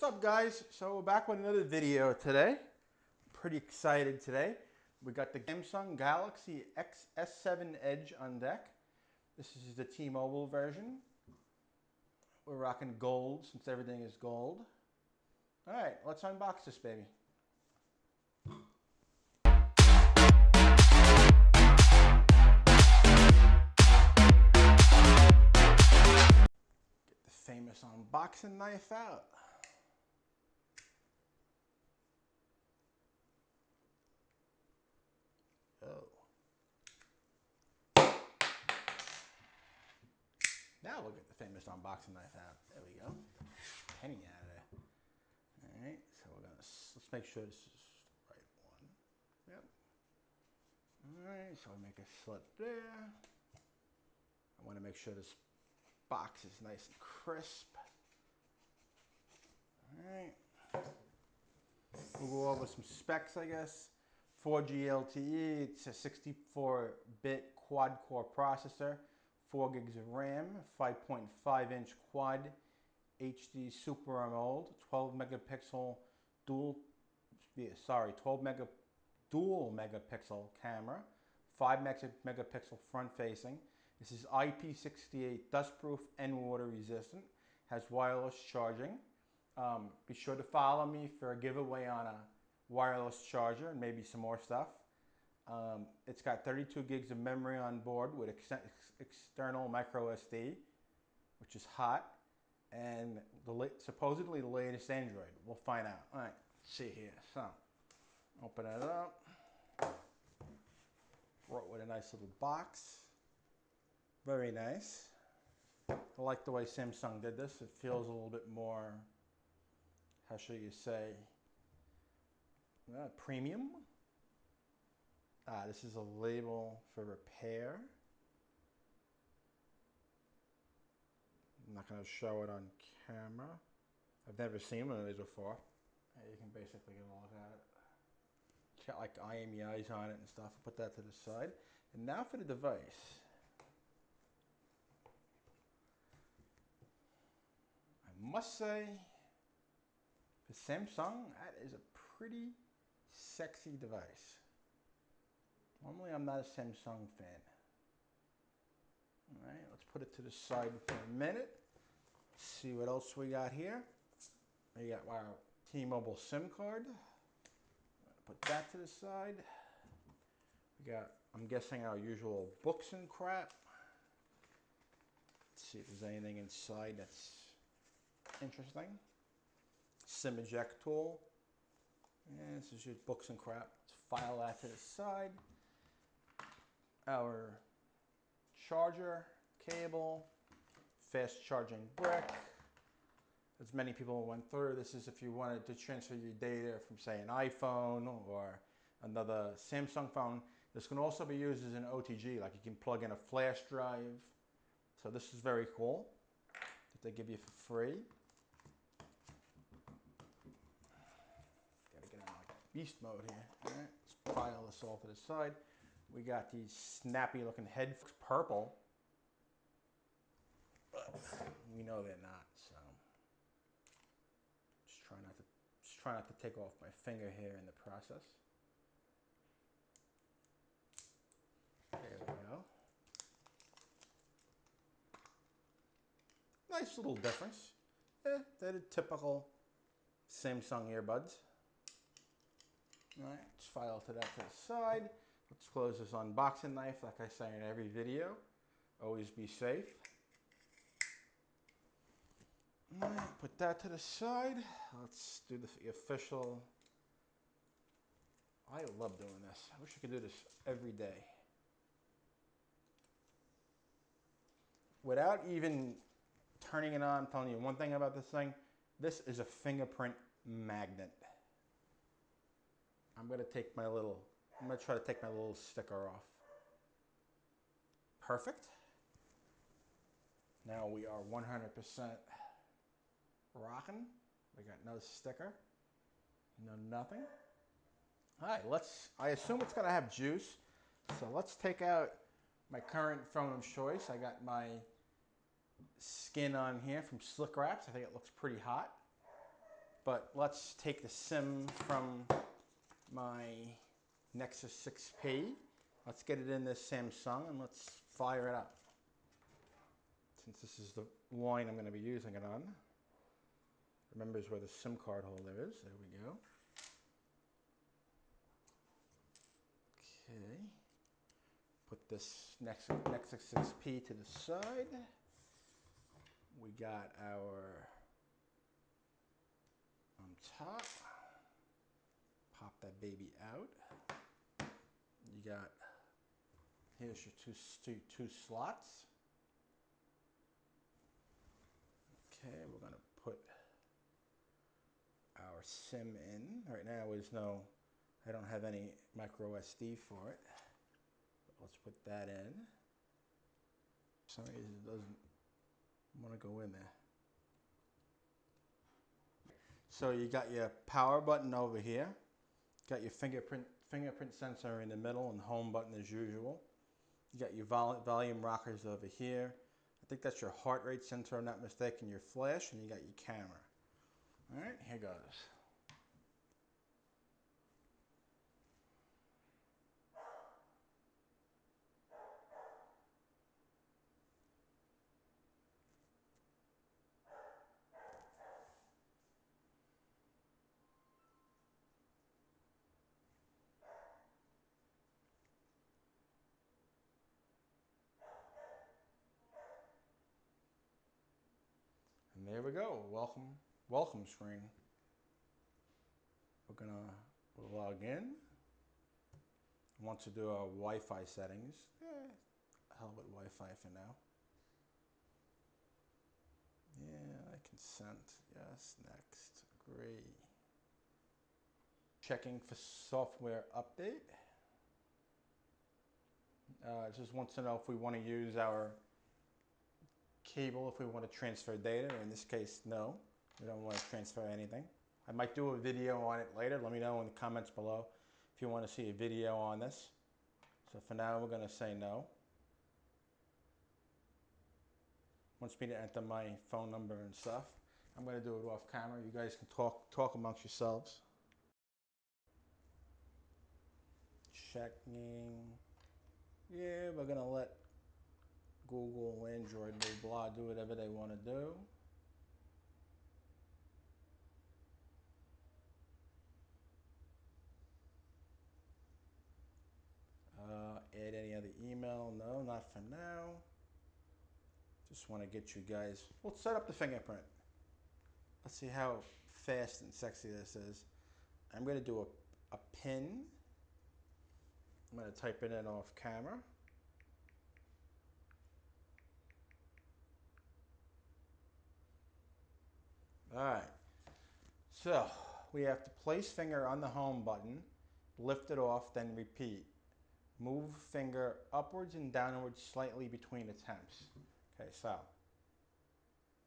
up, guys? So we're back with another video today. Pretty excited today. We got the Samsung Galaxy S7 Edge on deck. This is the T-Mobile version. We're rocking gold since everything is gold. All right, let's unbox this baby. Get the famous unboxing knife out. Now we'll get the famous unboxing knife out. There we go. Penny out of there. All right, so let's make sure this is the right one. Yep. All right, so I make a slit there. I want to make sure this box is nice and crisp. All right. We'll go over some specs, I guess. 4G LTE, it's a 64-bit quad-core processor, 4 gigs of RAM, 5.5-inch quad HD Super AMOLED, 12 megapixel dual megapixel camera, 5 megapixel front facing. This is IP68 dustproof and water resistant, has wireless charging. Be sure to follow me for a giveaway on a wireless charger and maybe some more stuff. It's got 32 gigs of memory on board with external micro SD, which is hot, and supposedly the latest Android. We'll find out. All right, let's see here. So, open it up. Brought with a nice little box. Very nice. I like the way Samsung did this. It feels a little bit more, how should you say, premium. This is a label for repair. I'm not going to show it on camera. I've never seen one of these before. You can basically get a look at it. It's got like IMEIs on it and stuff. I'll put that to the side. And now for the device. I must say, for Samsung, that is a pretty sexy device. Normally, I'm not a Samsung fan. All right, let's put it to the side for a minute. See what else we got here. We got our T-Mobile SIM card. Put that to the side. We got, I'm guessing, our usual books and crap. Let's see if there's anything inside that's interesting. SIM eject tool. And this is your books and crap. Let's file that to the side. Our charger, cable, fast charging brick. As many people went through, this is if you wanted to transfer your data from, say, an iPhone or another Samsung phone. This can also be used as an OTG, like you can plug in a flash drive. So this is very cool that they give you for free. Gotta get in like beast mode here. All right, let's file this all to the side. We got these snappy looking headphones, purple, but we know they're not, so just try not to take off my finger here in the process. There we go. Nice little difference. They're the typical Samsung earbuds. All right, let's file to that to the side. Let's close this unboxing knife, like I say in every video. Always be safe. All right, put that to the side. Let's do the official. I love doing this. I wish I could do this every day. Without even turning it on, I'm telling you one thing about this thing. This is a fingerprint magnet. I'm going to try to take my little sticker off. Perfect. Now we are 100% rocking. We got no sticker, no nothing. All right, I assume it's gonna have juice. So let's take out my current phone of choice. I got my skin on here from Slick Wraps. I think it looks pretty hot. but let's take the SIM from my Nexus 6P. Let's get it in this Samsung and let's fire it up. Since this is the line I'm going to be using it on. Remember where the SIM card holder is. There we go. Okay. Put this Nexus 6P to the side. We got our on top. Pop that baby out. You got, here's your two slots. Okay, we're going to put our SIM in. Right now I don't have any micro SD for it. But let's put that in. For some reason it doesn't want to go in there. So you got your power button over here. Got your fingerprint sensor in the middle and home button as usual. You got your volume rockers over here. I think that's your heart rate sensor, I'm not mistaken, your flash, and you got your camera. All right, here goes. And there we go, welcome screen. We'll log in. Want to do our Wi-Fi settings. Hell with Wi-Fi for now. Yeah, I consent, yes, next, agree. Checking for software update. Just wants to know if we want to use our cable, if we want to transfer data. In this case, no, we don't want to transfer anything. I might do a video on it later. Let me know in the comments below if you want to see a video on this. So for now, we're going to say no. Wants me to enter my phone number and stuff. I'm going to do it off camera. You guys can talk amongst yourselves. Checking. Yeah, we're going to let Google, Android, blah, blah, do whatever they want to do. Add any other email? No, not for now. Just want to get you guys, let's set up the fingerprint. Let's see how fast and sexy this is. I'm going to do a pin. I'm going to type it in off camera. All right, so we have to place finger on the home button, lift it off, then repeat. Move finger upwards and downwards slightly between attempts. Okay, so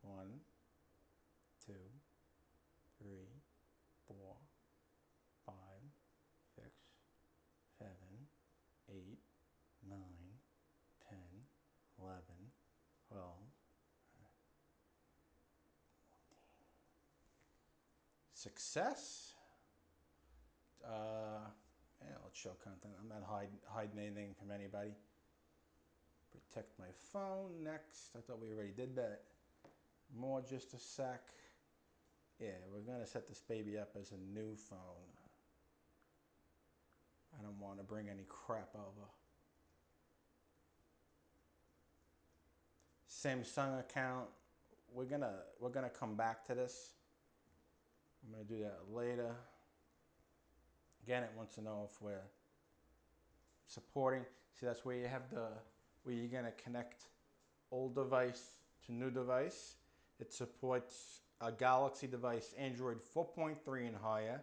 1, 2, 3, 4, 5, 6, 7, 8, 9, 10, 11, 12, success. Yeah, let's show content. I'm not hiding anything from anybody. Protect my phone. Next. I thought we already did that. More just a sec. Yeah, we're going to set this baby up as a new phone. I don't want to bring any crap over. Samsung account. We're gonna come back to this. I'm going to do that later. Again, it wants to know if we're supporting. See, that's where you have where you're going to connect old device to new device. It supports a Galaxy device, Android 4.3 and higher,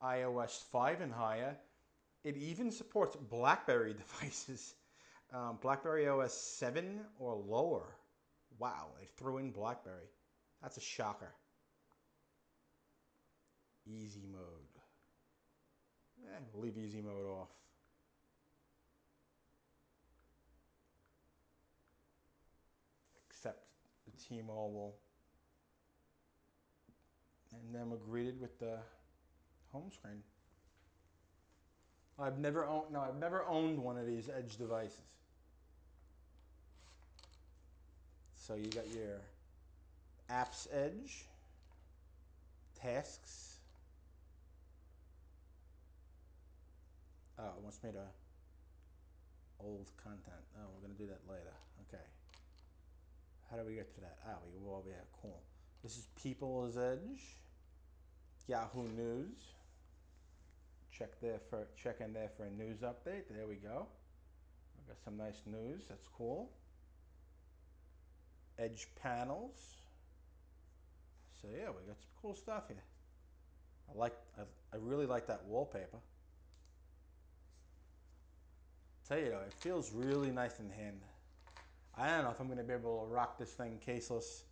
iOS 5 and higher. It even supports BlackBerry devices, BlackBerry OS 7 or lower. Wow, they threw in BlackBerry. That's a shocker. Easy mode. We'll leave easy mode off. Except the T-Mobile. And then we're greeted with the home screen. I've never owned one of these Edge devices. So you got your apps Edge, tasks. Oh, it wants me to old content. Oh, we're gonna do that later. Okay. How do we get to that? Oh, we go over here. Cool. This is People's Edge. Yahoo News. Check in there for a news update. There we go. We got some nice news. That's cool. Edge panels. So yeah, we got some cool stuff here. I really like that wallpaper. Tell you though, it feels really nice in hand. I don't know if I'm gonna be able to rock this thing caseless.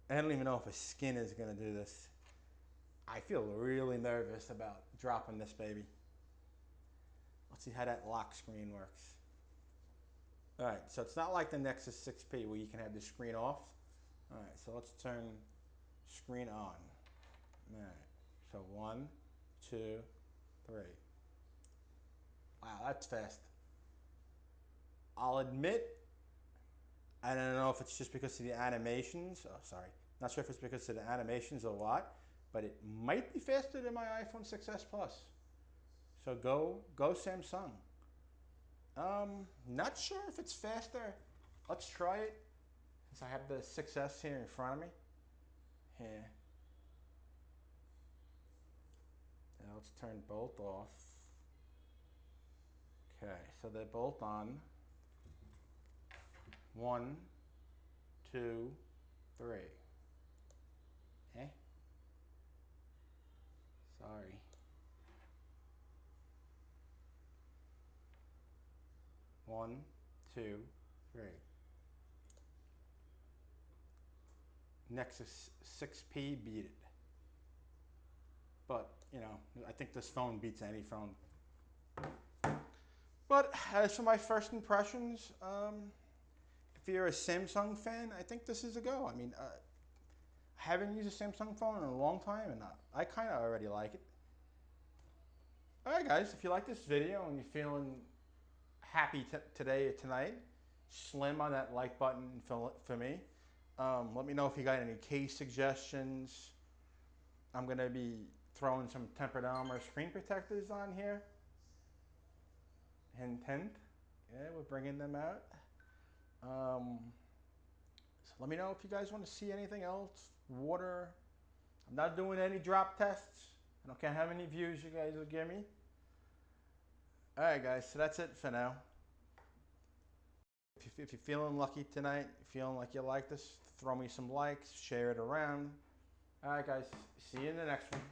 I don't even know if a skin is gonna do this. I feel really nervous about dropping this baby. Let's see how that lock screen works. All right, so it's not like the Nexus 6P where you can have the screen off. All right, so let's turn screen on. All right, so 1, 2, 3. Wow, that's fast. I'll admit, I don't know if it's just because of the animations. Oh, sorry. Not sure if it's because of the animations or what, but it might be faster than my iPhone 6s Plus. So go Samsung. Not sure if it's faster. Let's try it. Since I have the 6s here in front of me. Here. Now let's turn both off. Okay, so they're both on. 1, 2, 3. Okay. Sorry. One, 2, 3. Nexus 6P beat it. But, you know, I think this phone beats any phone. But as for my first impressions, if you're a Samsung fan, I think this is a go. I mean, I haven't used a Samsung phone in a long time, and I kind of already like it. Alright guys, if you like this video and you're feeling happy today or tonight, slam on that like button for me. Let me know if you got any case suggestions. I'm going to be throwing some tempered armor screen protectors on here. Hint, hint. Yeah, we're bringing them out. So let me know if you guys want to see anything else. Water. I'm not doing any drop tests. I don't care how many views you guys will give me. Alright guys, so that's it for now. If you're feeling lucky tonight, feeling like you like this, throw me some likes, share it around. Alright guys, see you in the next one.